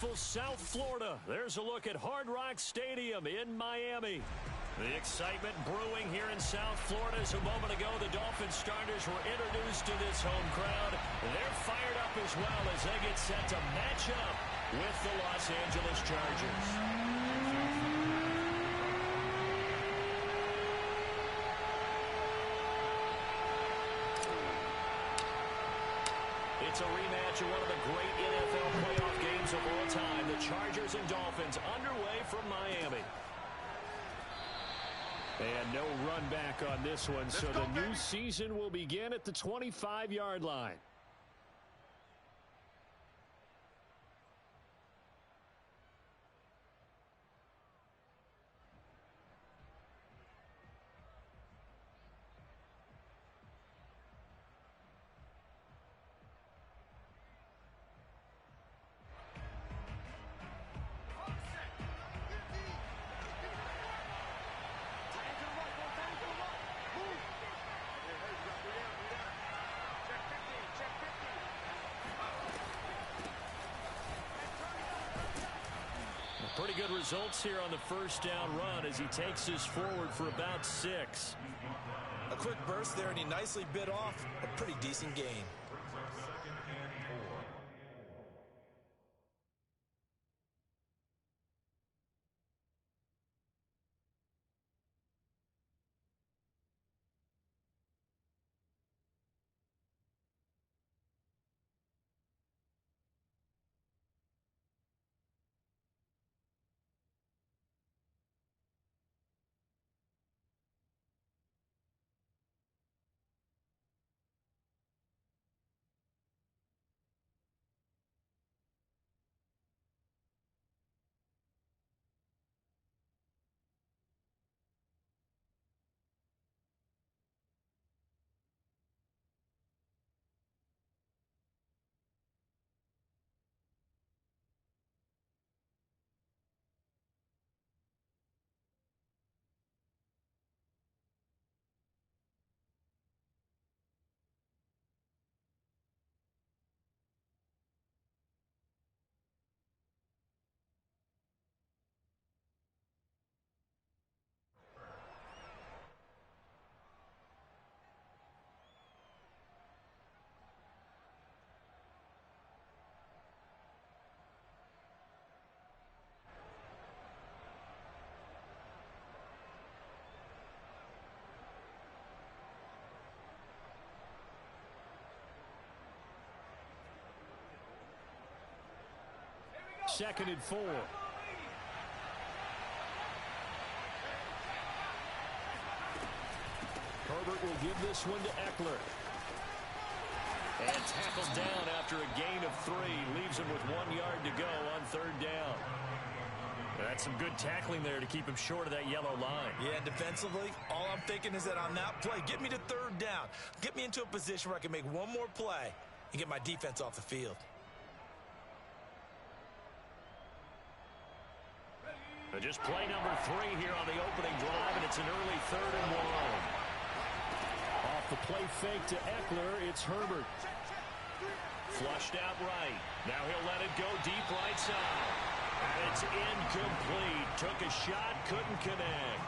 beautiful South Florida. There's a look at Hard Rock Stadium in Miami. The excitement brewing here in South Florida as a moment ago the Dolphins starters were introduced to this home crowd. They're fired up as well as they get set to match up with the Los Angeles Chargers. It's a rematch of one of the great NFL playoff games of all time. The Chargers and Dolphins underway from Miami. And no run back on this one, so the new season will begin at the 25-yard line. Pretty good results here on the first down run as he takes this forward for about 6. A quick burst there, and he nicely bit off a pretty decent gain. Second and 4. Herbert will give this one to Eckler. And tackled down after a gain of 3. Leaves him with 1 yard to go on third down. That's some good tackling there to keep him short of that yellow line. Yeah, defensively, all I'm thinking is that on that play, get me to third down. Get me into a position where I can make one more play and get my defense off the field. Just play number 3 here on the opening drive, and it's an early 3rd and 1. Off the play fake to Eckler, it's Herbert. Flushed out right. Now he'll let it go deep right side. And it's incomplete. Took a shot, couldn't connect.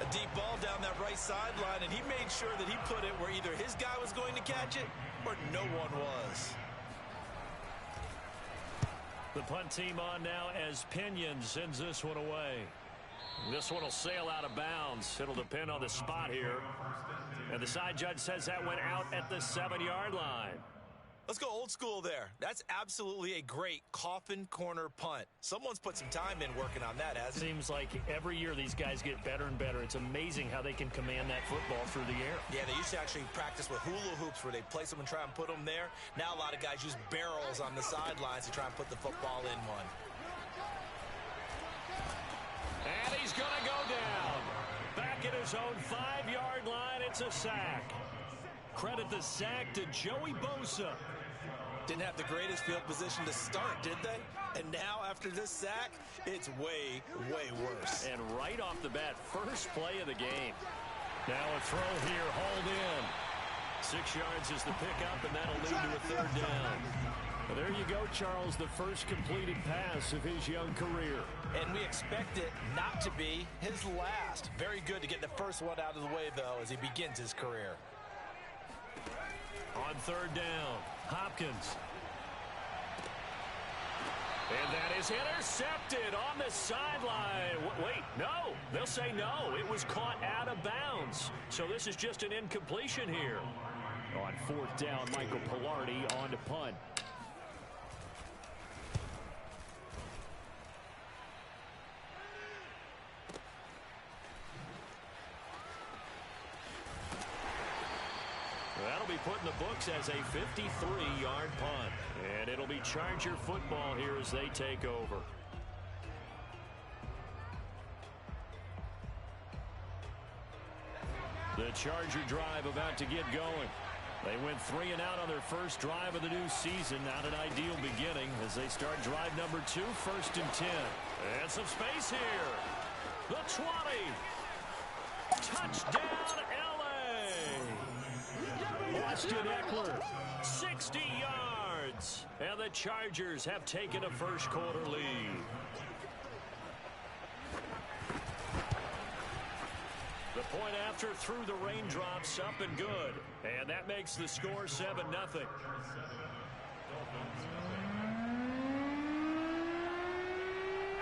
A deep ball down that right sideline, and he made sure that he put it where either his guy was going to catch it or no one was. The punt team on now as Pinion sends this one away. This one will sail out of bounds. It'll depend on the spot here. And the side judge says that went out at the 7-yard line. Let's go old school there. That's absolutely a great coffin corner punt. Someone's put some time in working on that, hasn't it? Seems like every year these guys get better and better. It's amazing how they can command that football through the air. Yeah, they used to actually practice with hula hoops where they place them and try and put them there. Now a lot of guys use barrels on the sidelines to try and put the football in one. And he's going to go down. Back at his own 5-yard line, it's a sack. Credit the sack to Joey Bosa. Didn't have the greatest field position to start, did they? And now, after this sack, it's way, way worse. And right off the bat, first play of the game. Now a throw here, hauled in. 6 yards is the pickup, and that'll lead to a third down. Well, there you go, Charles, the first completed pass of his young career. And we expect it not to be his last. Very good to get the first one out of the way, though, as he begins his career. On third down, Hopkins. And that is intercepted on the sideline. Wait, no. They'll say no. It was caught out of bounds. So this is just an incompletion here. On fourth down, Michael Pilardi on to punt. That'll be put in the books as a 53-yard punt. And it'll be Charger football here as they take over. The Charger drive about to get going. They went 3 and out on their first drive of the new season. Not an ideal beginning as they start drive number 2, 1st and 10. And some space here. The 20. Touchdown, LA. Austin Ekeler, 60 yards. And the Chargers have taken a first quarter lead. The point after through the raindrops, up and good. And that makes the score 7-0.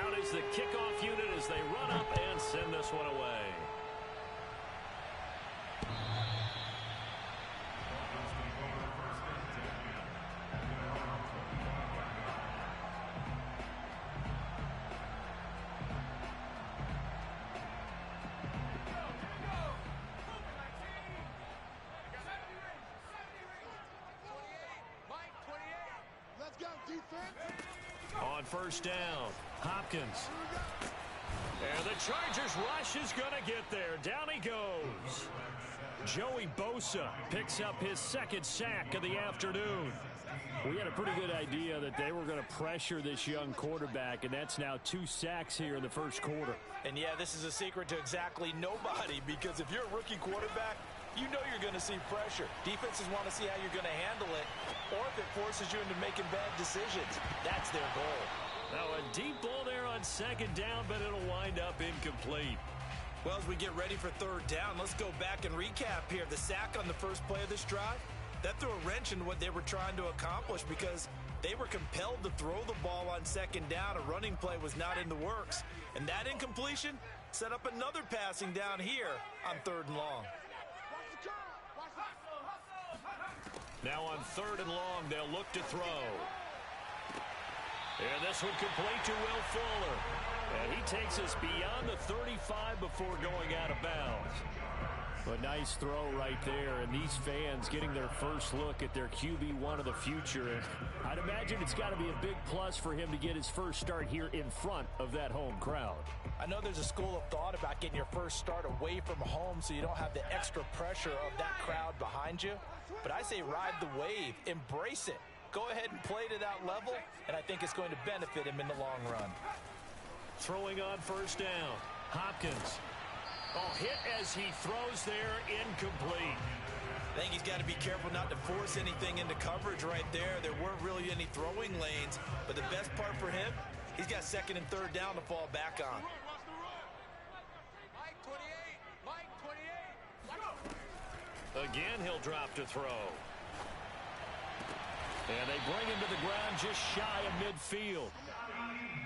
Out is the kickoff unit as they run up and send this one away. On first down, Hopkins. And the Chargers rush is going to get there. Down he goes. Joey Bosa picks up his second sack of the afternoon. We had a pretty good idea that they were going to pressure this young quarterback, and that's now 2 sacks here in the first quarter. And yeah, this is a secret to exactly nobody, because if you're a rookie quarterback, you know you're going to see pressure. Defenses want to see how you're going to handle it, or if it forces you into making bad decisions. That's their goal. Now a deep ball there on second down, but it'll wind up incomplete. Well, as we get ready for third down, let's go back and recap here. The sack on the first play of this drive, that threw a wrench into what they were trying to accomplish because they were compelled to throw the ball on second down. A running play was not in the works. And that incompletion set up another passing down here on third and long. Now on third and long, they'll look to throw. And this one complete to Will Fuller. And he takes us beyond the 35 before going out of bounds. A nice throw right there, and these fans getting their first look at their QB1 of the future. And I'd imagine it's got to be a big plus for him to get his first start here in front of that home crowd. I know there's a school of thought about getting your first start away from home so you don't have the extra pressure of that crowd behind you. But I say ride the wave, embrace it. Go ahead and play to that level, and I think it's going to benefit him in the long run. Throwing on first down, Hopkins. Oh, hit as he throws there, incomplete. I think he's got to be careful not to force anything into coverage right there. There weren't really any throwing lanes, but the best part for him, he's got second and third down to fall back on. Again, he'll drop to throw. And they bring him to the ground just shy of midfield.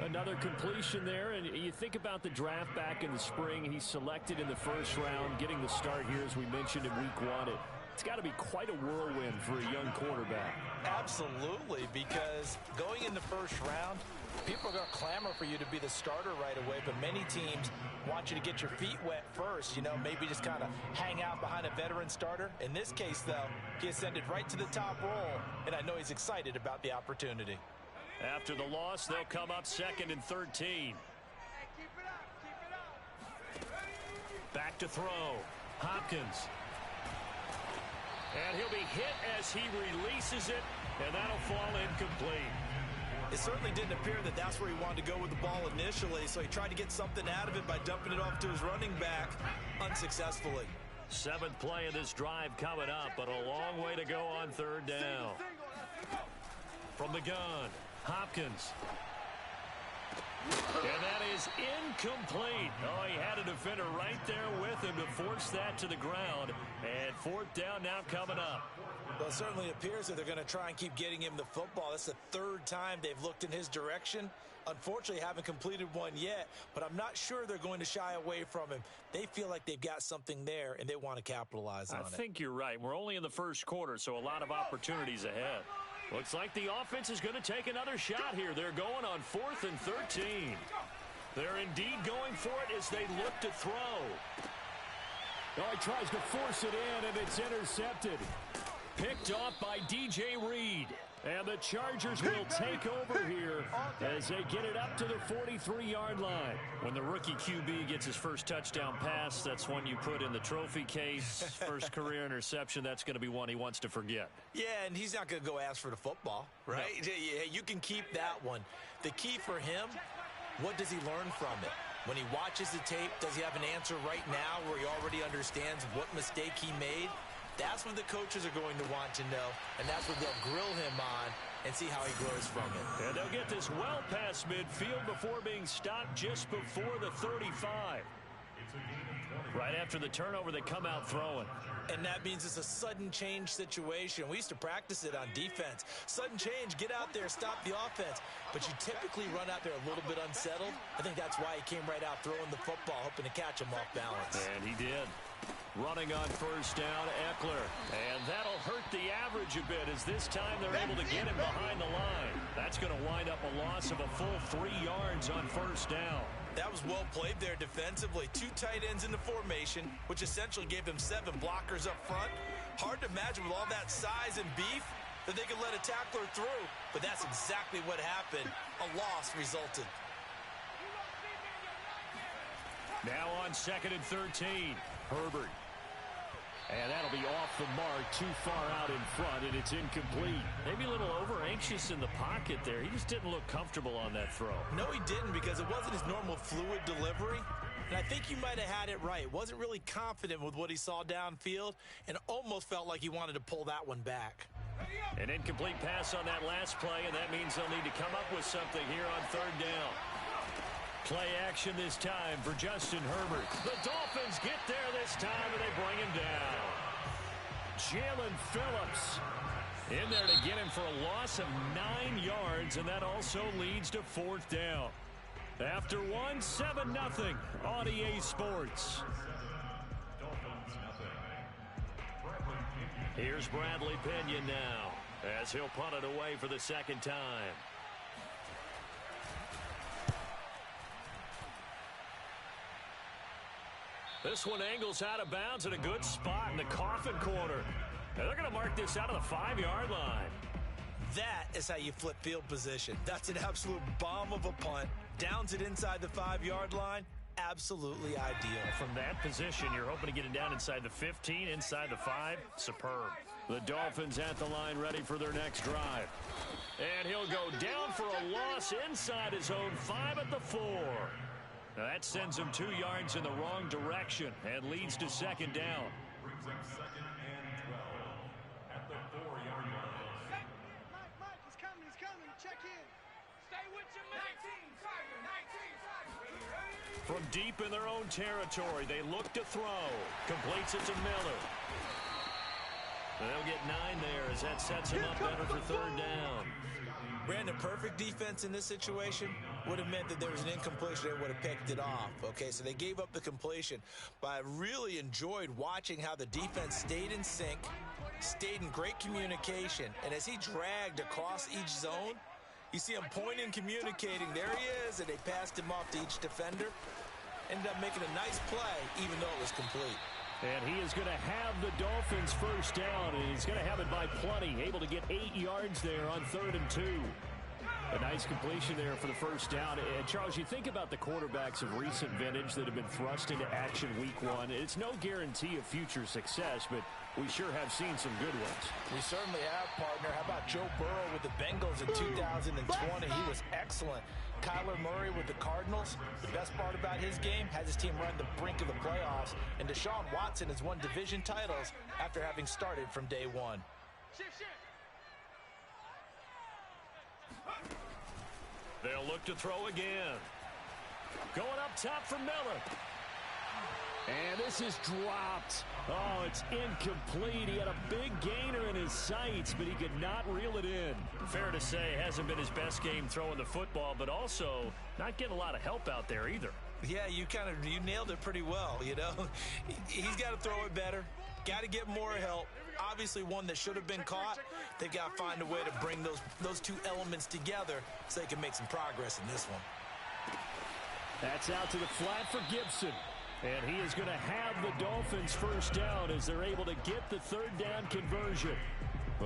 Another completion there, and you think about the draft back in the spring. He's selected in the first round, getting the start here, as we mentioned, in week 1. It's got to be quite a whirlwind for a young quarterback. Absolutely, because going in the first round, people are going to clamor for you to be the starter right away, but many teams want you to get your feet wet first, you know, maybe just kind of hang out behind a veteran starter. In this case, though, he ascended right to the top roll, and I know he's excited about the opportunity. After the loss, they'll come up second and 13. Back to throw. Hopkins. And he'll be hit as he releases it, and that'll fall incomplete. It certainly didn't appear that that's where he wanted to go with the ball initially, so he tried to get something out of it by dumping it off to his running back unsuccessfully. 7th play of this drive coming up, but a long way to go on third down. From the gun, Hopkins. And that is incomplete. Oh, he had a defender right there with him to force that to the ground. And fourth down now coming up. Well, it certainly appears that they're going to try and keep getting him the football. That's the third time they've looked in his direction. Unfortunately, haven't completed one yet, but I'm not sure they're going to shy away from him. They feel like they've got something there, and they want to capitalize on it. I think you're right. We're only in the first quarter, so a lot of opportunities ahead. Looks like the offense is going to take another shot here. They're going on 4th and 13. They're indeed going for it as they look to throw. Oh, he tries to force it in, and it's intercepted. Picked off by DJ Reed. And the Chargers will take over here as they get it up to the 43-yard line. When the rookie QB gets his first touchdown pass, that's one you put in the trophy case. First career interception, that's going to be one he wants to forget. Yeah, and he's not going to go ask for the football, right? No. Yeah, you can keep that one. The key for him, what does he learn from it? When he watches the tape, does he have an answer right now where he already understands what mistake he made? That's what the coaches are going to want to know, and that's what they'll grill him on and see how he grows from it. And they'll get this well past midfield before being stopped just before the 35. Right after the turnover, they come out throwing. And that means it's a sudden change situation. We used to practice it on defense. Sudden change, get out there, stop the offense. But you typically run out there a little bit unsettled. I think that's why he came right out throwing the football, hoping to catch him off balance. And he did. Running on first down, Eckler. And that'll hurt the average a bit as this time they're able to get him behind the line. That's going to wind up a loss of a full 3 yards on first down. That was well played there defensively. 2 tight ends in the formation, which essentially gave them 7 blockers up front. Hard to imagine with all that size and beef that they could let a tackler through. But that's exactly what happened. A loss resulted. Now on 2nd and 13, Herbert. And that'll be off the mark, too far out in front, and it's incomplete. Maybe a little over-anxious in the pocket there. He just didn't look comfortable on that throw. No, he didn't, because it wasn't his normal fluid delivery. And I think you might have had it right. Wasn't really confident with what he saw downfield, and almost felt like he wanted to pull that one back. An incomplete pass on that last play, and that means they'll need to come up with something here on 3rd down. Play action this time for Justin Herbert. The Dolphins get there this time, and they bring him down. Jalen Phillips in there to get him for a loss of 9 yards, and that also leads to 4th down. After 1, 7-0 on EA Sports. Here's Bradley Pinion now as he'll punt it away for the 2nd time. This one angles out of bounds in a good spot in the coffin corner. And they're going to mark this out of the 5-yard line. That is how you flip field position. That's an absolute bomb of a punt. Downs it inside the 5-yard line. Absolutely ideal. From that position, you're hoping to get it down inside the 15, inside the 5. Superb. The Dolphins at the line ready for their next drive. And he'll go down for a loss inside his own 5 at the 4. Now that sends him 2 yards in the wrong direction and leads to 2nd down. Brings up 2nd and 12 at the 4-yard line. Mike, he's coming. Check in. Stay with your 19, Tiger, 19, Tiger. From deep in their own territory, they look to throw. Completes it to Miller. They'll get 9 there as that sets him up better for 3rd down. Brandon, perfect defense in this situation would have meant that there was an incompletion. They would have picked it off. Okay, so they gave up the completion. But I really enjoyed watching how the defense stayed in sync, stayed in great communication. And as he dragged across each zone, you see him pointing, communicating. There he is, and they passed him off to each defender. Ended up making a nice play, even though it was complete. And he is going to have the Dolphins first down, and he's going to have it by plenty. Able to get 8 yards there on 3rd and 2. A nice completion there for the first down. And Charles, you think about the quarterbacks of recent vintage that have been thrust into action week 1. It's no guarantee of future success, but we sure have seen some good ones. We certainly have, partner. How about Joe Burrow with the Bengals in 2020? He was excellent. Kyler Murray with the Cardinals. The best part about his game, has his team right on the brink of the playoffs. And Deshaun Watson has won division titles after having started from day 1. Shift. They'll look to throw again. Going up top for Miller. And this is dropped. Oh, it's incomplete. He had a big gainer in his sights, but he could not reel it in. Fair to say, hasn't been his best game throwing the football, but also not getting a lot of help out there either. Yeah, you nailed it pretty well, you know. He's got to throw it better. Got to get more help. Obviously, one that should have been caught. They've got to find a way to bring those two elements together so they can make some progress in this one. That's out to the flat for Gibson. And he is going to have the Dolphins first down as they're able to get the third down conversion.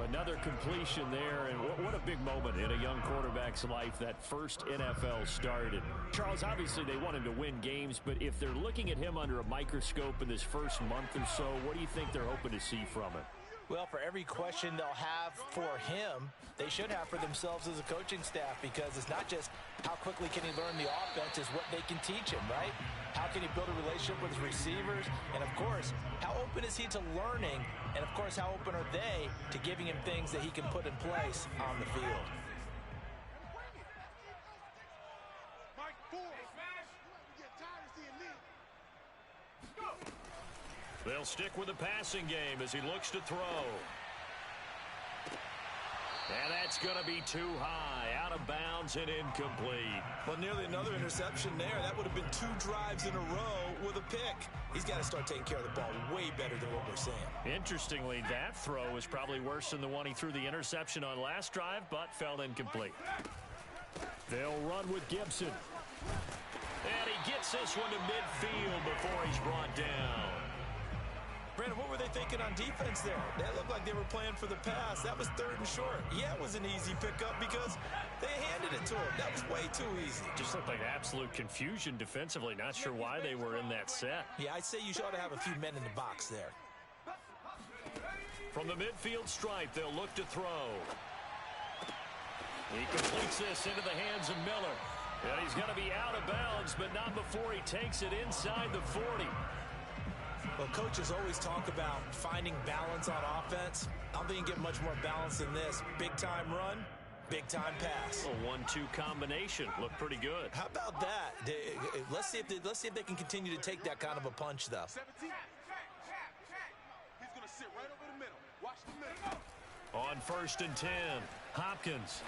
Another completion there, and what a big moment in a young quarterback's life, that first NFL start. And Charles, obviously they want him to win games, but if they're looking at him under a microscope in this first month or so, what do you think they're hoping to see from him? Well, for every question they'll have for him, they should have for themselves as a coaching staff, because it's not just how quickly can he learn the offense, it's what they can teach him, right? How can he build a relationship with his receivers? And, of course, how open is he to learning? And, of course, how open are they to giving him things that he can put in place on the field? Mike, 4. Get tired of seeing me. Go. They'll stick with the passing game as he looks to throw. And that's going to be too high, out of bounds and incomplete. Well, nearly another interception there. That would have been 2 drives in a row with a pick. He's got to start taking care of the ball way better than what we're seeing. Interestingly, that throw is probably worse than the one he threw the interception on last drive, but fell incomplete. They'll run with Gibson. And he gets this one to midfield before he's brought down. Brandon, what were they thinking on defense there? That looked like they were playing for the pass. That was 3rd and short. Yeah, it was an easy pickup because they handed it to him. That was way too easy. Just looked like absolute confusion defensively. Not sure why they were in that set. Yeah, I'd say you ought to have a few men in the box there. From the midfield stripe, they'll look to throw. He completes this into the hands of Miller. And he's going to be out of bounds, but not before he takes it inside the 40. Well, coaches always talk about finding balance on offense. I don't think you get much more balance than this. Big-time run, big-time pass. A 1-2 combination. Looked pretty good. How about that? Let's see if they can continue to take that kind of a punch, though. 17. He's going to sit right over the middle. Watch the middle. On 1st and 10, Hopkins.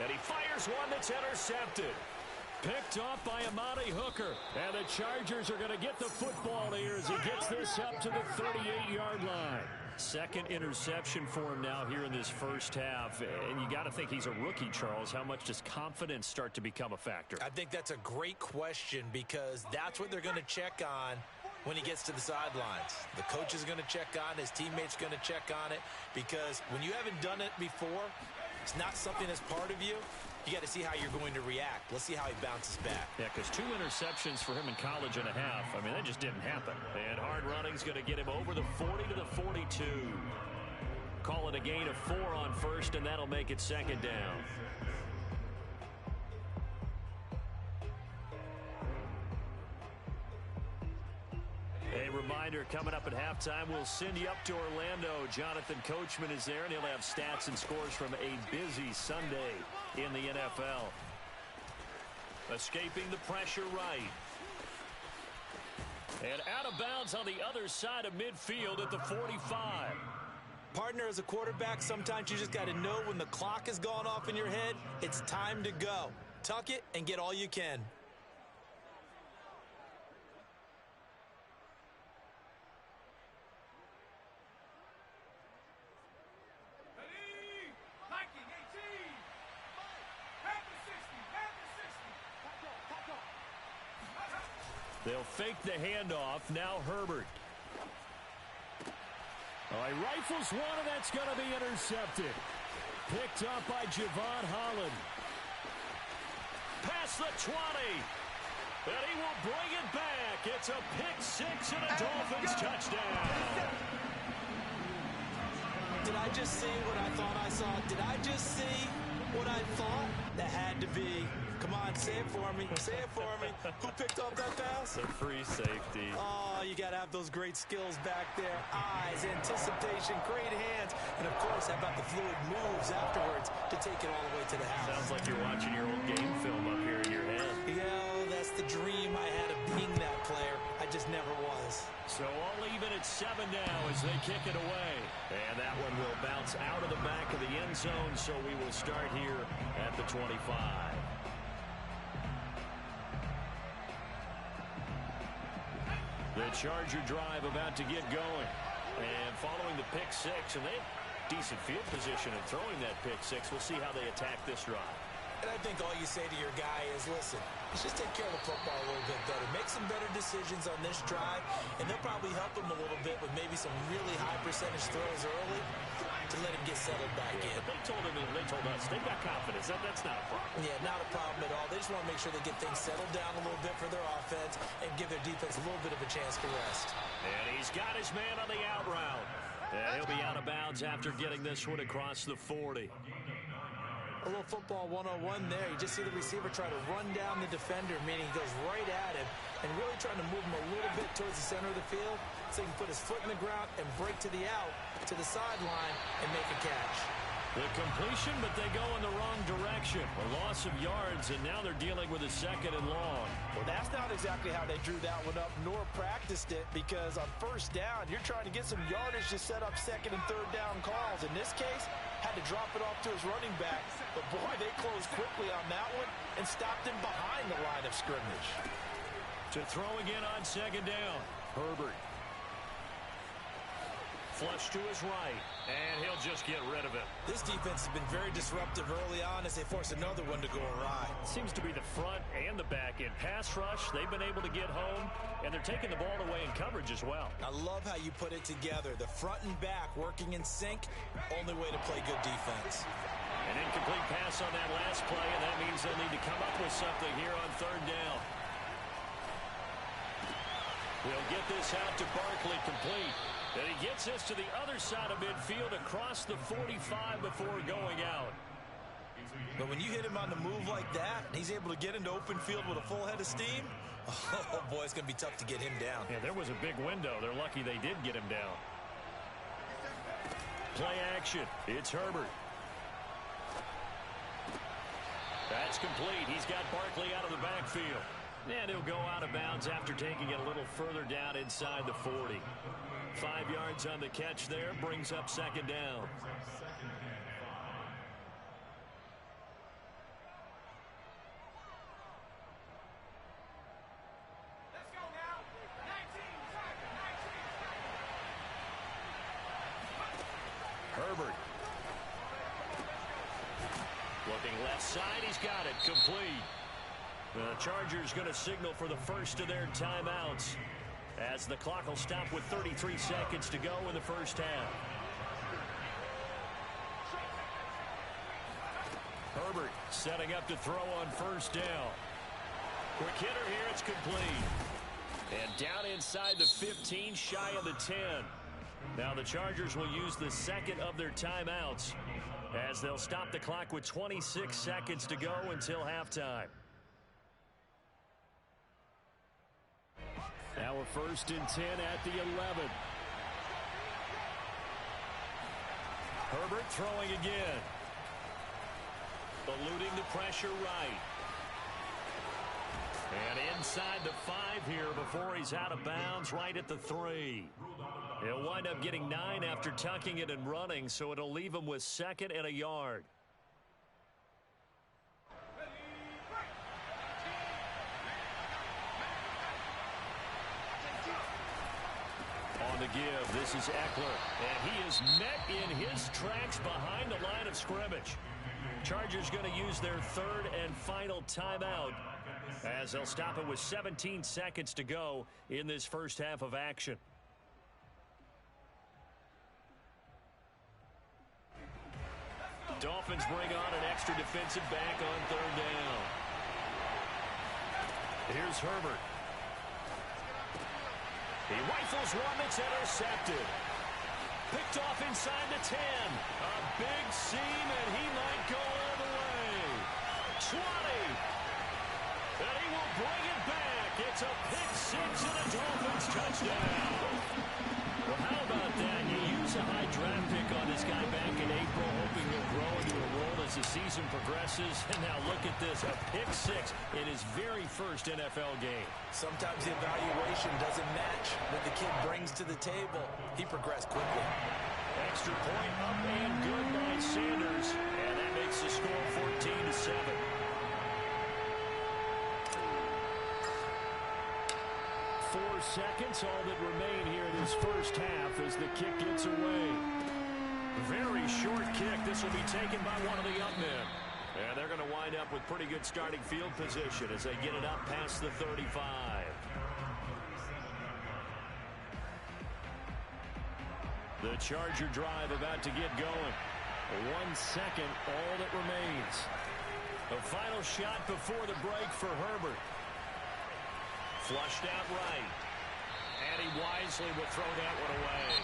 And he fires one that's intercepted. Picked off by Amani Hooker. And the Chargers are going to get the football here as he gets this up to the 38-yard line. Second interception for him now here in this first half. And you got to think he's a rookie, Charles. How much does confidence start to become a factor? I think that's a great question, because that's what they're going to check on when he gets to the sidelines. The coach is going to check on, his teammates going to check on it, because when you haven't done it before, it's not something that's part of you. You got to see how you're going to react. Let's see how he bounces back. Yeah, because 2 interceptions for him in college and a half. I mean, that just didn't happen. And hard running's going to get him over the 40 to the 42. Call it a gain of 4 on 1st, and that'll make it 2nd down. A reminder, coming up at halftime, we'll send you up to Orlando. Jonathan Coachman is there, and he'll have stats and scores from a busy Sunday in the NFL. Escaping the pressure right. And out of bounds on the other side of midfield at the 45. Partner, as a quarterback, sometimes you just got to know when the clock has gone off in your head, it's time to go. Tuck it and get all you can. They'll fake the handoff. Now Herbert. Oh, he rifles one, and that's going to be intercepted. Picked up by Javon Holland. Past the 20. And he will bring it back. It's a pick 6 and a Dolphins touchdown. Did I just see what I thought I saw? Did I just see what I thought? That had to be. Come on, say it for me. Say it for me. Who picked up that pass? The free safety. Oh, you got to have those great skills back there. Eyes, anticipation, great hands. And, of course, how about the fluid moves afterwards to take it all the way to the house? Sounds like you're watching your old game film up here in your head. Yeah, that's the dream I had of being that player. I just never was. So all even at 7 now as they kick it away. And that one will bounce out of the back of the end zone, so we will start here at the 25. The Charger drive about to get going. And following the pick six, and they have decent field position in throwing that pick six. We'll see how they attack this drive. And I think all you say to your guy is, listen, let's just take care of the football a little bit better. Make some better decisions on this drive, and they'll probably help him a little bit with maybe some really high percentage throws early to let him get settled back in. But they told us, they've got confidence. That's not a problem. Yeah, not a problem at all. They just want to make sure they get things settled down a little bit for their offense and give their defense a little bit of a chance to rest. And he's got his man on the out route. And he'll be out of bounds after getting this one across the 40. A little football 101 there. You just see the receiver try to run down the defender, meaning he goes right at him and really trying to move him a little bit towards the center of the field so he can put his foot in the ground and break to the out, to the sideline, and make a catch. The completion, but they go in the wrong direction. A loss of yards, and now they're dealing with a 2nd and long. Well, that's not exactly how they drew that one up, nor practiced it, because on first down, you're trying to get some yardage to set up 2nd and 3rd down calls. In this case, had to drop it off to his running back. But, boy, they closed quickly on that one and stopped him behind the line of scrimmage. To throw again on 2nd down. Herbert. Flush to his right, and he'll just get rid of it. This defense has been very disruptive early on as they force another one to go awry. Seems to be the front and the back end. Pass rush, they've been able to get home, and they're taking the ball away in coverage as well. I love how you put it together. The front and back working in sync, only way to play good defense. An incomplete pass on that last play, and that means they'll need to come up with something here on 3rd down. We'll get this out to Barkley, complete. And he gets this to the other side of midfield across the 45 before going out. But when you hit him on the move like that, and he's able to get into open field with a full head of steam, oh boy, it's going to be tough to get him down. Yeah, there was a big window. They're lucky they did get him down. Play action. It's Herbert. That's complete. He's got Barkley out of the backfield. And he'll go out of bounds after taking it a little further down inside the 40. 5 yards on the catch there, brings up 2nd down. Let's go now. 19, Tiger, 19, Tiger. Herbert. Looking left side, he's got it, complete. The Chargers going to signal for the first of their timeouts, as the clock will stop with 33 seconds to go in the first half. Herbert setting up to throw on 1st down. Quick hitter here, it's complete. And down inside the 15, shy of the 10. Now the Chargers will use the 2nd of their timeouts, as they'll stop the clock with 26 seconds to go until halftime. Now a 1st and 10 at the 11. Herbert throwing again. Eluding the pressure right. And inside the 5 here before he's out of bounds, right at the 3. He'll wind up getting 9 after tucking it and running, so it'll leave him with 2nd and a yard. On the give, this is Eckler, and he is met in his tracks behind the line of scrimmage. Chargers going to use their 3rd and final timeout, as they'll stop it with 17 seconds to go in this first half of action. Dolphins bring on an extra defensive back on 3rd down. Here's Herbert. He rifles one that's intercepted. Picked off inside the 10. A big seam, and he might go all the way. 20. And he will bring it back. It's a pick six and a Dolphins touchdown. Well, how about that? You use a high draft pick on this guy back in April, hoping he'll grow into a role as the season progresses. And now look at this, a pick six in his very first NFL game. Sometimes the evaluation doesn't match what the kid brings to the table. He progressed quickly. Extra point up and good by Sanders. And that makes the score 14-7. 4 seconds, all that remain here in this first half as the kick gets away. Very short kick. This will be taken by one of the up men. And they're going to wind up with pretty good starting field position as they get it up past the 35. The Charger drive about to get going. 1 second, all that remains. The final shot before the break for Herbert. Flushed out right. And he wisely will throw that one away.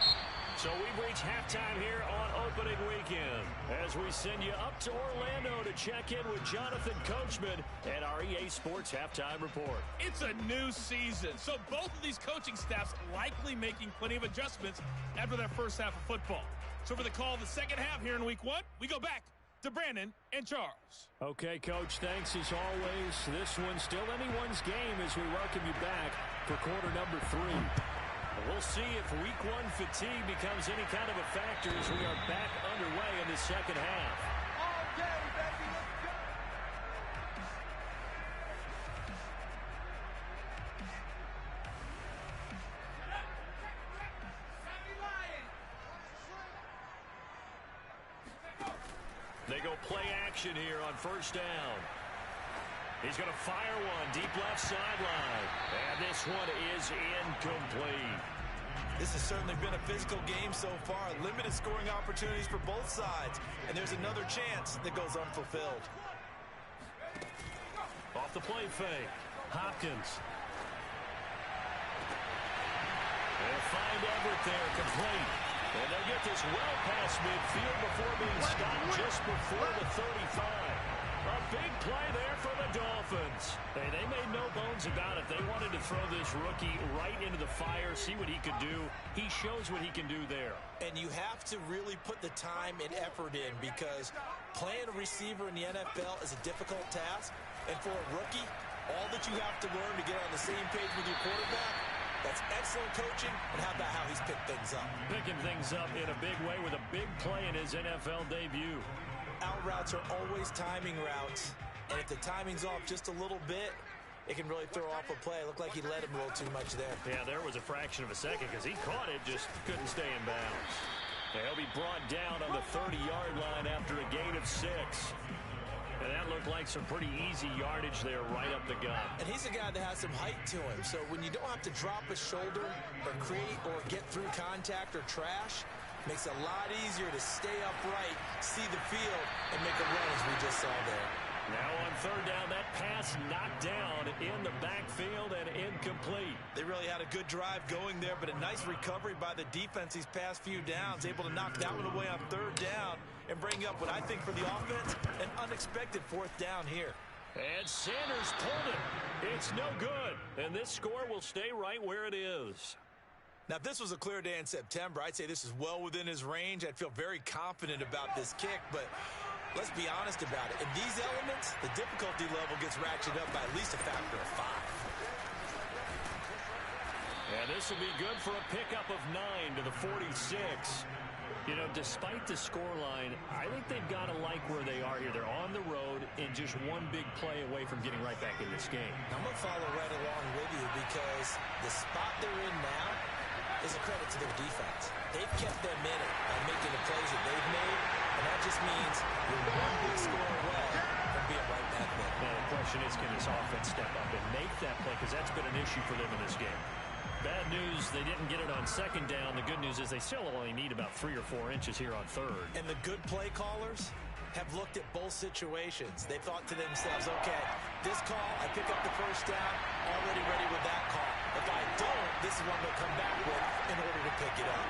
So we've reached halftime here on opening weekend as we send you up to Orlando to check in with Jonathan Coachman and our EA Sports Halftime Report. It's a new season, so both of these coaching staffs likely making plenty of adjustments after that first half of football. So for the call of the second half here in week one, we go back to Brandon and Charles. Okay, Coach, thanks as always. This one's still anyone's game as we welcome you back for quarter number 3. We'll see if week one fatigue becomes any kind of a factor as we are back underway in the second half. All day, baby, let's go. They go play action here on first down. He's going to fire one deep left sideline. And this one is incomplete. This has certainly been a physical game so far. Limited scoring opportunities for both sides. And there's another chance that goes unfulfilled. Off the play fake. Hopkins. They'll find Everett there, complete. And they'll get this well past midfield before being stopped just before the 35. A big play there for the Dolphins. Hey, they made no bones about it. They wanted to throw this rookie right into the fire, see what he could do. He shows what he can do there. And you have to really put the time and effort in because playing a receiver in the NFL is a difficult task. And for a rookie, all that you have to learn to get on the same page with your quarterback, that's excellent coaching. And how about how he's picked things up? Picking things up in a big way with a big play in his NFL debut. Out routes are always timing routes, and if the timing's off just a little bit, it can really throw off a play. It looked like he let him roll too much there. Yeah, there was a fraction of a second because he caught it, just couldn't stay in bounds. And he'll be brought down on the 30-yard line after a gain of 6. And that looked like some pretty easy yardage there right up the gut. And he's a guy that has some height to him, so when you don't have to drop a shoulder or create or get through contact or trash, makes it a lot easier to stay upright, see the field, and make a run as we just saw there. Now on third down, that pass knocked down in the backfield and incomplete. They really had a good drive going there, but a nice recovery by the defense these past few downs, able to knock that one away on third down and bring up what I think for the offense, an unexpected fourth down here. And Sanders pulled it. It's no good, and this score will stay right where it is. Now, if this was a clear day in September, I'd say this is well within his range. I'd feel very confident about this kick, but let's be honest about it. In these elements, the difficulty level gets ratcheted up by at least a factor of 5. And this will be good for a pickup of 9 to the 46. You know, despite the scoreline, I think they've got to like where they are here. They're on the road and just one big play away from getting right back in this game. I'm going to follow right along with you because the spot they're in now is a credit to their defense. They've kept them in it by making the plays that they've made, and that just means you're one big score away from being right back there. Now, the question is, can this offense step up and make that play? Because that's been an issue for them in this game. Bad news, they didn't get it on second down. The good news is they still only need about 3 or 4 inches here on third. And the good play callers have looked at both situations. They thought to themselves, okay, this call, I pick up the first down, already ready with that call. If I don't, this is what they'll come back with in order to pick it up.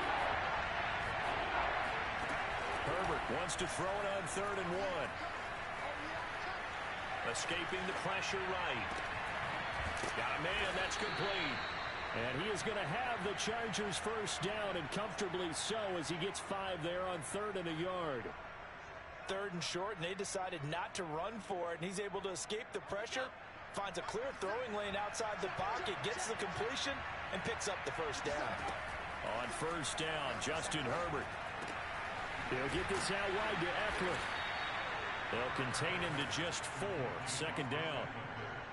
Herbert wants to throw it on 3rd and 1. Escaping the pressure right. Got a man. That's complete. And he is going to have the Chargers first down, and comfortably so, as he gets 5 there on 3rd and a yard. 3rd and short, and they decided not to run for it, and he's able to escape the pressure, finds a clear throwing lane outside the pocket, gets the completion, and picks up the first down. On first down, Justin Herbert. He'll get this out wide to Eckler. They'll contain him to just 4. 2nd down.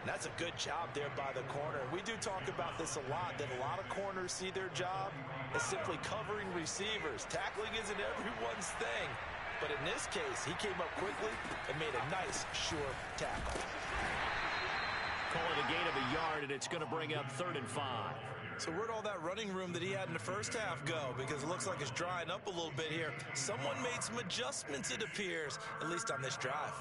That's a good job there by the corner. We do talk about this a lot, that a lot of corners see their job as simply covering receivers. Tackling isn't everyone's thing. But in this case, he came up quickly and made a nice, sure tackle. Call it a gain of a yard, and it's going to bring up 3rd and 5. So where'd all that running room that he had in the first half go? Because it looks like it's drying up a little bit here. Someone made some adjustments, it appears, at least on this drive.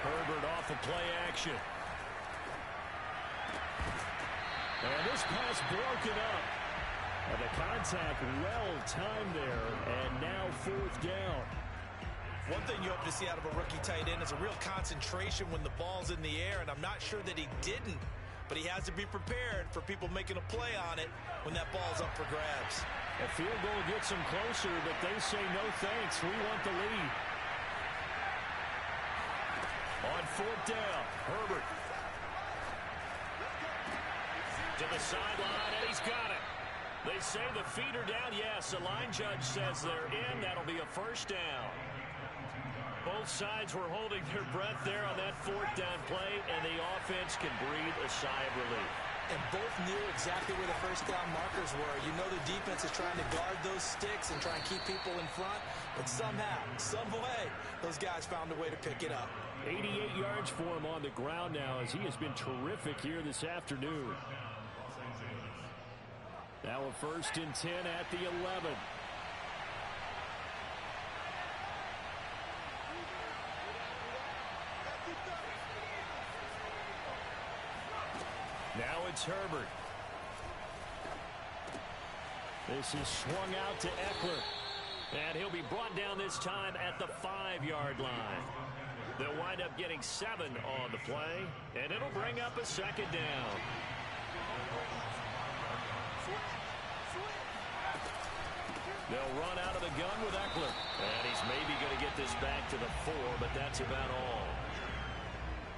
Herbert off of play action. And this pass broken up. And the contact well timed there. And now 4th down. One thing you hope to see out of a rookie tight end is a real concentration when the ball's in the air, and I'm not sure that he didn't, but he has to be prepared for people making a play on it when that ball's up for grabs. A field goal gets them closer, but they say no thanks. We want the lead. On 4th down, Herbert. To the sideline, and he's got it. They say the feet are down. Yes, the line judge says they're in. That'll be a first down. Both sides were holding their breath there on that 4th down play, and the offense can breathe a sigh of relief. And both knew exactly where the first down markers were. You know the defense is trying to guard those sticks and try and keep people in front, but somehow, some way, those guys found a way to pick it up. 88 yards for him on the ground now, as he has been terrific here this afternoon. Now a 1st and 10 at the 11. Now it's Herbert. This is swung out to Eckler. And he'll be brought down this time at the 5-yard line. They'll wind up getting 7 on the play, and it'll bring up a 2nd down. They'll run out of the gun with Eckler. And he's maybe going to get this back to the 4, but that's about all.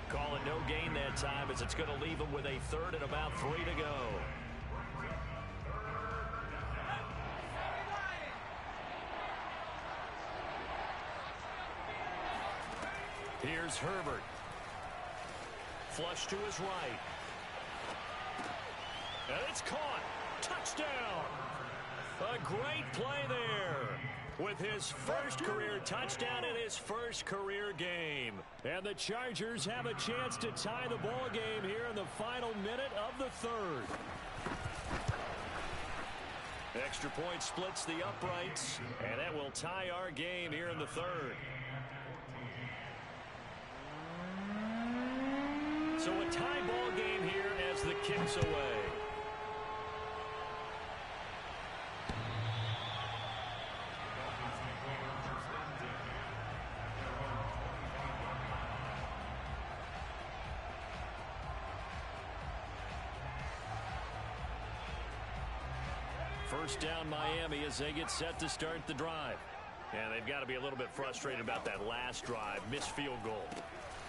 Call it no gain that time, as it's going to leave him with a 3rd and about 3 to go. Here's Herbert. Flush to his right. And it's caught. Touchdown. A great play there. With his first career touchdown in his first career game. And the Chargers have a chance to tie the ball game here in the final minute of the 3rd. Extra point splits the uprights, and that will tie our game here in the 3rd. So a tie ball game here as the kick's away. First down Miami as they get set to start the drive. And they've got to be a little bit frustrated about that last drive. Missed field goal.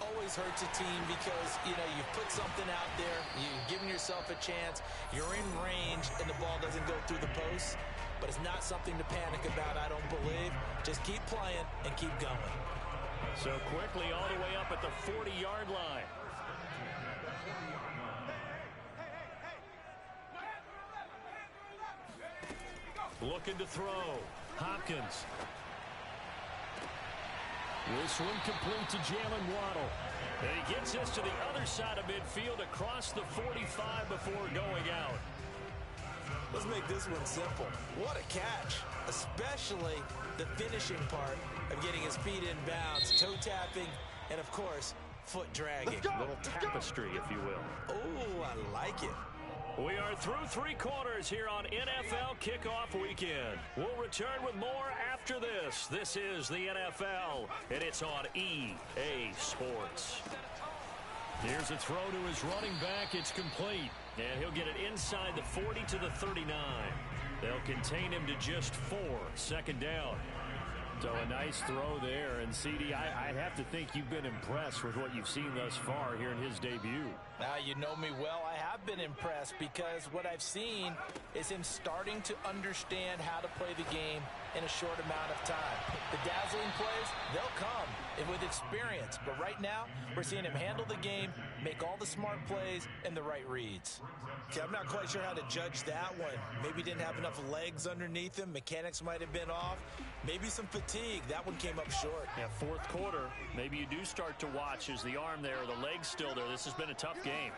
Always hurts a team because, you know, you put something out there, you've given yourself a chance, you're in range, and the ball doesn't go through the post. But it's not something to panic about, I don't believe. Just keep playing and keep going. So quickly all the way up at the 40-yard line. Looking to throw. Hopkins. This one complete to Jalen Waddle. And he gets us to the other side of midfield across the 45 before going out. Let's make this one simple. What a catch, especially the finishing part of getting his feet in bounds, toe tapping, and of course, foot dragging. A little tapestry, if you will. Oh, I like it. We are through 3 quarters here on NFL Kickoff Weekend. We'll return with more after this. This is the NFL, and it's on EA Sports. Here's a throw to his running back. It's complete, and he'll get it inside the 40 to the 39. They'll contain him to just 4. Second down. So a nice throw there. And, CD, I have to think you've been impressed with what you've seen thus far here in his debut. Now, you know me well. I have been impressed because what I've seen is him starting to understand how to play the game in a short amount of time. The dazzling plays, they'll come with experience. But right now, we're seeing him handle the game, make all the smart plays, and the right reads. Okay, I'm not quite sure how to judge that one. Maybe didn't have enough legs underneath him. Mechanics might have been off. Maybe some fatigue. That one came up short. Yeah, fourth quarter, maybe you do start to watch as the arm there, the leg's still there. This has been a tough game.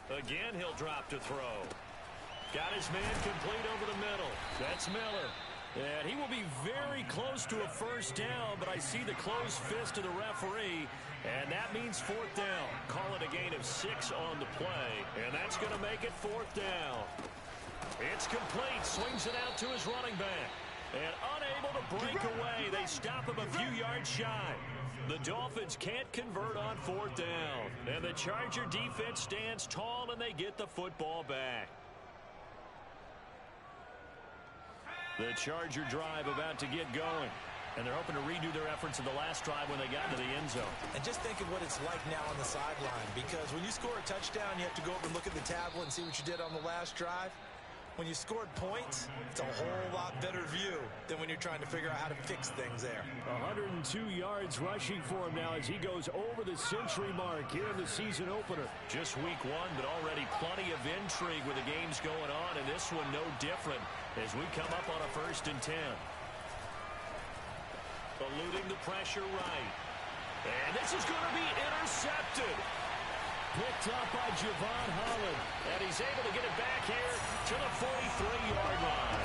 Again, he'll drop to throw. Got his man complete over the middle. That's Miller. And he will be very close to a first down, but I see the closed fist of the referee, and that means fourth down. Call it a gain of 6 on the play, and that's going to make it fourth down. It's complete. Swings it out to his running back. And unable to break away, they stop him a few yards shy. The Dolphins can't convert on fourth down. And the Charger defense stands tall, and they get the football back. The Charger drive about to get going. And they're hoping to redo their efforts in the last drive when they got into the end zone. And just think of what it's like now on the sideline. Because when you score a touchdown, you have to go over and look at the tablet and see what you did on the last drive. When you scored points, it's a whole lot better view than when you're trying to figure out how to fix things there. 102 yards rushing for him now as he goes over the century mark here in the season opener. Just week 1, but already plenty of intrigue with the games going on, and this one no different as we come up on a 1st and 10. Eluding the pressure right. And this is going to be intercepted. Picked up by Javon Holland. And he's able to get it back here to the 43-yard line.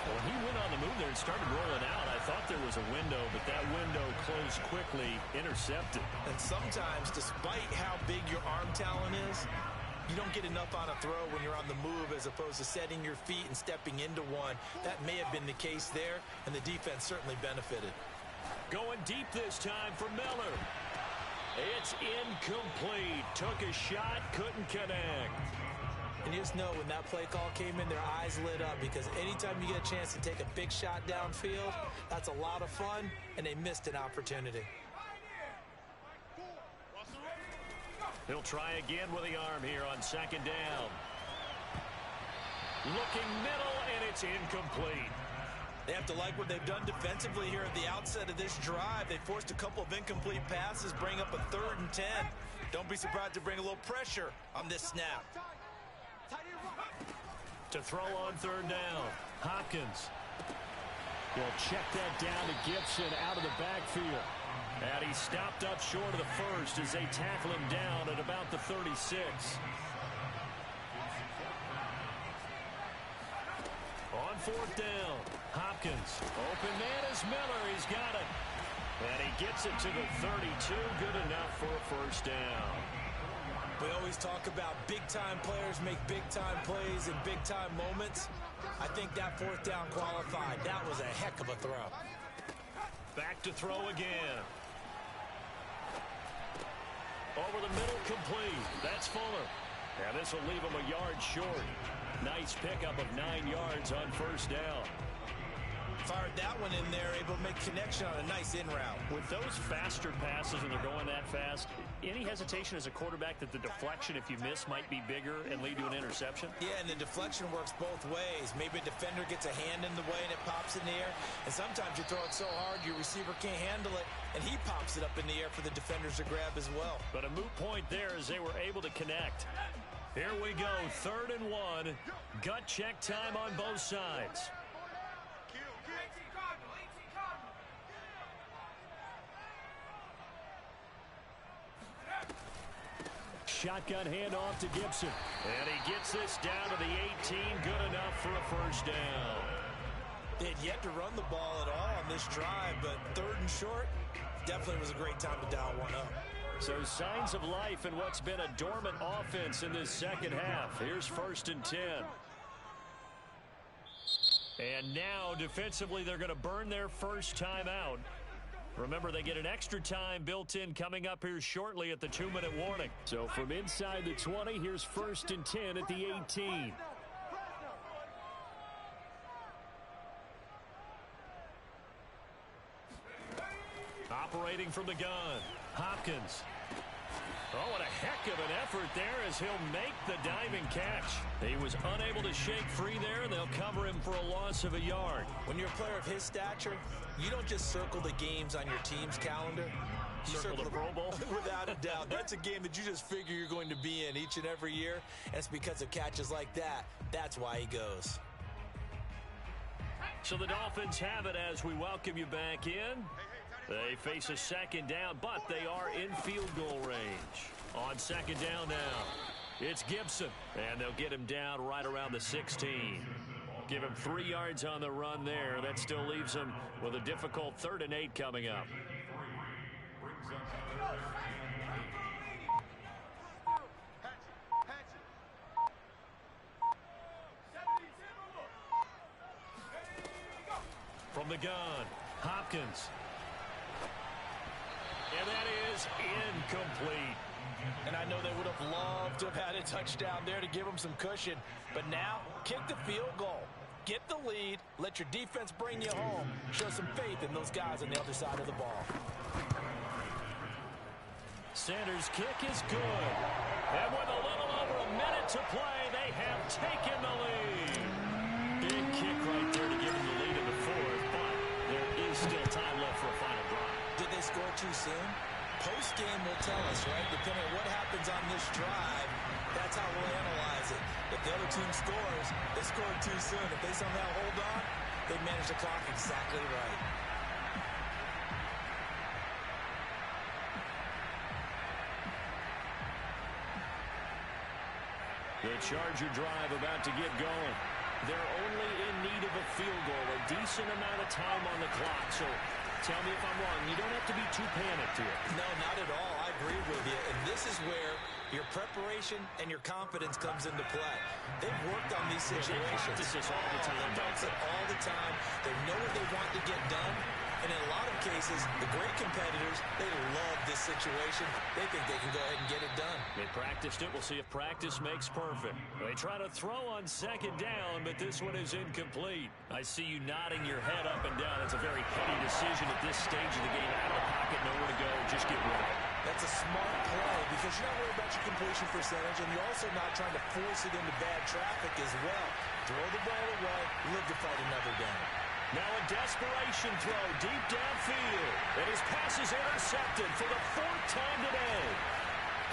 Well, he went on the move there and started rolling out. I thought there was a window, but that window closed quickly, intercepted. And sometimes, despite how big your arm talent is, you don't get enough on a throw when you're on the move as opposed to setting your feet and stepping into one. That may have been the case there, and the defense certainly benefited. Going deep this time for Miller. It's incomplete. Took a shot, couldn't connect. And you just know when that play call came in, their eyes lit up because anytime you get a chance to take a big shot downfield, that's a lot of fun, and they missed an opportunity. He'll try again with the arm here on 2nd down. Looking middle, and it's incomplete. They have to like what they've done defensively here at the outset of this drive. They forced a couple of incomplete passes, bring up a 3rd and 10. Don't be surprised to bring a little pressure on this snap. To throw on 3rd down, Hopkins. Will check that down to Gibson out of the backfield. And he stopped up short of the first as they tackle him down at about the 36. On 4th down, Hopkins. Open man is Miller. He's got it. And he gets it to the 32. Good enough for a first down. We always talk about big-time players make big-time plays in big-time moments. I think that 4th down qualified. That was a heck of a throw. Back to throw again. Over the middle, complete. That's Fuller. And this will leave him a yard short. Nice pickup of 9 yards on 1st down. Fired that one in there, able to make connection on a nice in route. With those faster passes when they're going that fast, any hesitation as a quarterback that the deflection, if you miss, might be bigger and lead to an interception? Yeah, and the deflection works both ways. Maybe a defender gets a hand in the way and it pops in the air. And sometimes you throw it so hard your receiver can't handle it, and he pops it up in the air for the defenders to grab as well. But a moot point there as they were able to connect. Here we go, 3rd and 1. Gut check time on both sides. shotgun handoff to Gibson. And he gets this down to the 18. Good enough for a first down. They had yet to run the ball at all on this drive, but 3rd and short, definitely was a great time to dial one up. So signs of life in what's been a dormant offense in this second half. Here's 1st and 10. And now defensively they're going to burn their first time out. Remember, they get an extra time built in coming up here shortly at the 2-minute warning. So from inside the 20, here's 1st and 10 at the 18. Operating from the gun, Hopkins. Oh, what a heck of an effort there as he'll make the diving catch. He was unable to shake free there, and they'll cover him for a loss of a yard. When you're a player of his stature, you don't just circle the games on your team's calendar. You circle the Pro Bowl? Without a doubt. That's a game that you just figure you're going to be in each and every year, and it's because of catches like that. That's why he goes. So the Dolphins have it as we welcome you back in. They face a second down, but they are in field goal range. On second down now, it's Gibson, and they'll get him down right around the 16. Give him 3 yards on the run there. That still leaves him with a difficult 3rd and 8 coming up. From the gun, Hopkins. And that is incomplete. And I know they would have loved to have had a touchdown there to give them some cushion. But now, kick the field goal. Get the lead. Let your defense bring you home. Show some faith in those guys on the other side of the ball. Sanders' kick is good. And with a little over a minute to play, they have taken the lead. Big kick right there to give them the lead in the 4th, but there is still time left for a final drive. Did they score too soon? Post-game will tell us, right? Depending on what happens on this drive, that's how we'll analyze it. If the other team scores, they scored too soon. If they somehow hold on, they manage the clock exactly right. The Charger drive about to get going. They're only in need of a field goal, a decent amount of time on the clock. So tell me if I'm wrong. You don't have to be too panicked here. No, not at all. I agree with you. And this is where your preparation and your confidence comes into play. They've worked on these situations. They practice this all the time. They practice it all the time. They know what they want to get done. And in a lot of cases, the great competitors, they love this situation. They think they can go ahead and get it done. They practiced it. We'll see if practice makes perfect. They try to throw on second down, but this one is incomplete. I see you nodding your head up and down. It's a very heady decision at this stage of the game. Out of the pocket, nowhere to go. Just get rid of it. That's a smart play because you're not worried about your completion percentage, and you're also not trying to force it into bad traffic as well. Throw the ball away, live to fight another down. Now a desperation throw deep downfield. And his pass is intercepted for the 4th time today.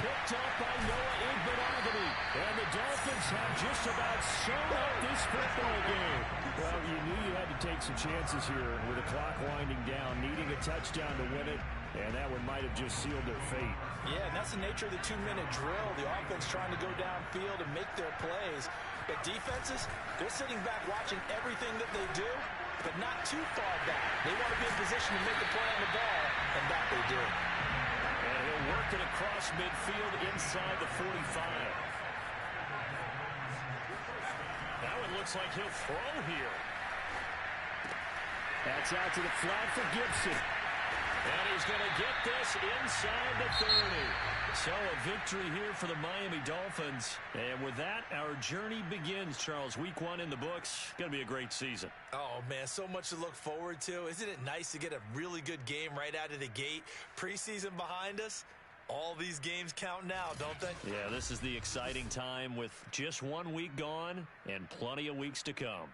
Picked up by Noah Igbenogany. And the Dolphins have just about sewn up this football game. Well, you knew you had to take some chances here with the clock winding down, needing a touchdown to win it. And that one might have just sealed their fate. Yeah, and that's the nature of the 2-minute drill. The offense trying to go downfield and make their plays. But defenses, they're sitting back watching everything that they do, but not too far back. They want to be in position to make a play on the ball, and that they do. And he'll work it across midfield inside the 45. That one looks like he'll throw here. That's out to the flat for Gibson. And he's going to get this inside the 30. So a victory here for the Miami Dolphins. And with that, our journey begins, Charles. Week 1 in the books. Going to be a great season. Oh, man, so much to look forward to. Isn't it nice to get a really good game right out of the gate? Preseason behind us. All these games count now, don't they? Yeah, this is the exciting time with just 1 week gone and plenty of weeks to come.